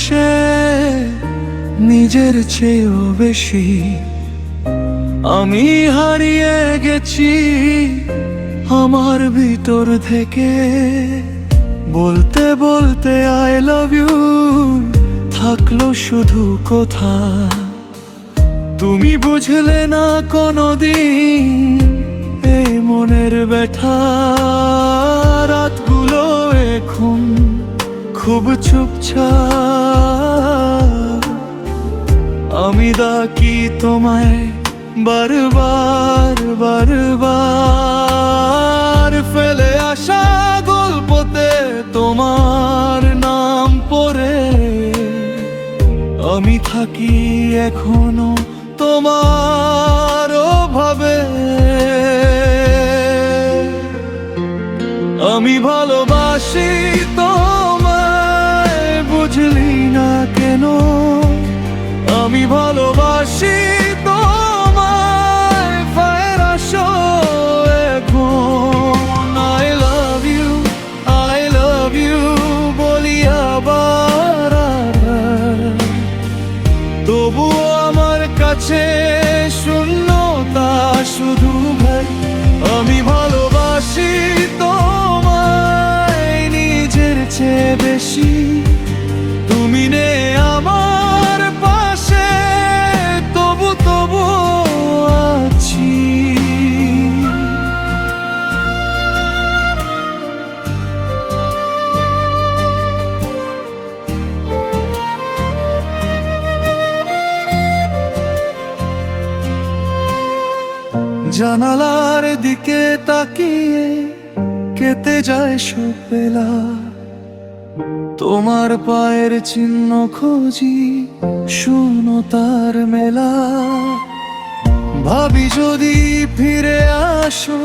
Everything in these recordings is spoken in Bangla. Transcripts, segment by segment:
ভালোবেসে নিজের চেয়েও বেশি আমি হারিয়ে গেছি আমার ভিতর থেকে। বলতে বলতে আই লাভ ইউ থাকলো শুধু কথা, তুমি বুঝলে না কোনোদিন এই মনের ব্যথা। রাতগুলো এখন খুব চুপচাপ, আমি ডাকি তোমায় বারবার বারবার। ফেলে আসা গল্পতে তোমার নাম পড়ে আমি থাকি এখনো তোমার অভাবে। আমি ভালোবাসি তোমায়, বুঝলি না কেন? আমি ভালোবাসি তোমায়, ফায়ার আসো এখন। I love you বলি আবার আবার। তবুও আমার কাছে শূন্যতা শুধু ভাই। আমি ভালোবাসি তোমায় নিজের চেয়ে বেশি, তুমি নেই আমার পাশে তবু তবু আছি। জানালার দিকে তাকিয়ে কেটে যায় সবেলা, তোমার পায়ের চিহ্ন খুঁজি শূন্যতার মেলা। ভাবি যদি ফিরে আসো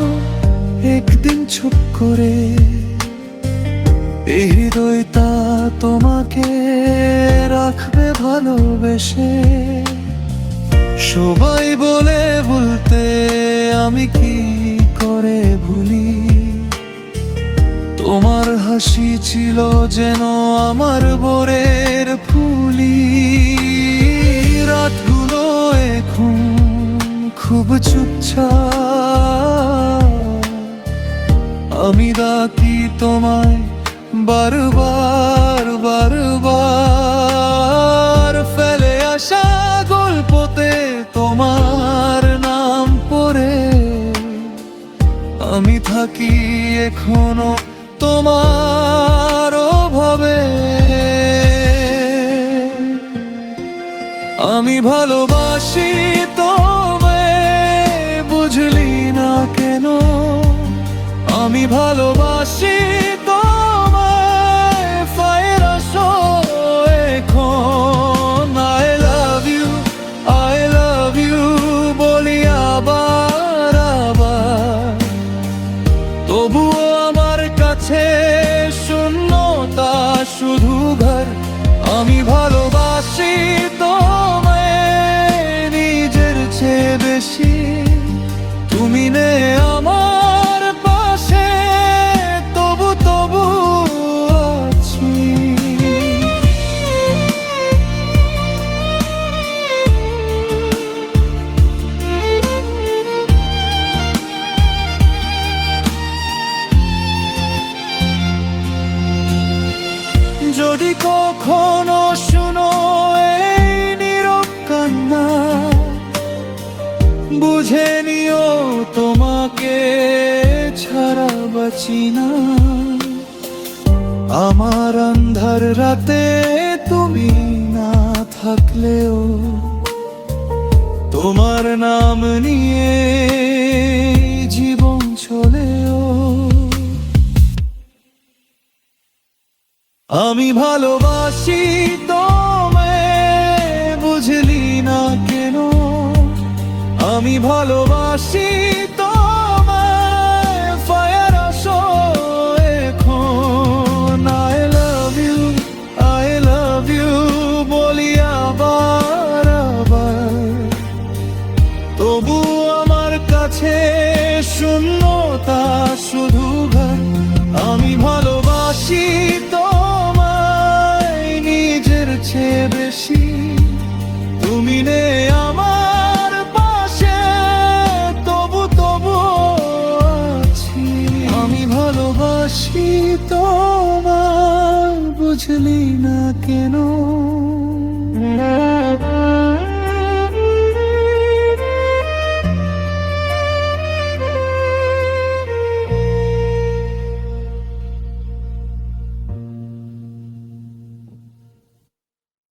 একদিন চুপ করে, এই হৃদয়টা তোমাকে রাখবে ভালোবেসে। সবাই বলে বলতে আমি কি করে ভুলি, তোমার হাসি ছিল যেন আমার ভোরের ফুলি। রাতগুলো এখন খুব চুপচাপ, আমি ডাকি তোমায় বারবার বারবার। ফেলে আসা গল্পতে তোমার নাম পড়ে আমি থাকি এখনো তোমার অভাবে। আমি ভালোবাসি তোমায়, বুঝলি না কেন? আমি ভালোবাসি তোমায়, ফায়ার আসো এখন। I love you বলি আবার আবার। তবুও আমার কাছে শূন্যতা শুধু ঘর। আমি ভালোবাসি তোমায় নিজের চেয়ে বেশি, তুমি নেই আমার পাশে তবু তবু আছি। যদি কখনো শুনো এই নীরব কান্না, বুঝে নিও তোমাকে ছাড়া বাঁচি না। আমার আন্ধার রাতে তুমি না থাকলেও তোমার নাম নিয়ে জীবন চলেও। আমি ভালোবাসি তোমায়, বুঝলি না কেন? আমি ভালোবাসি তোমায়, ফায়ার আসো এখন। I love you বলি আবার আবার। তবু আমার কাছে শূন্যতা শুধু ঘর। আমি ভালোবাসি তোমায় নিজের জীবনের চেয়ে বেশি তুমি নেই আমার পাশে, তবু তবু আছি। আমি ভালোবাসি তোমায়, বুঝলি না কেন?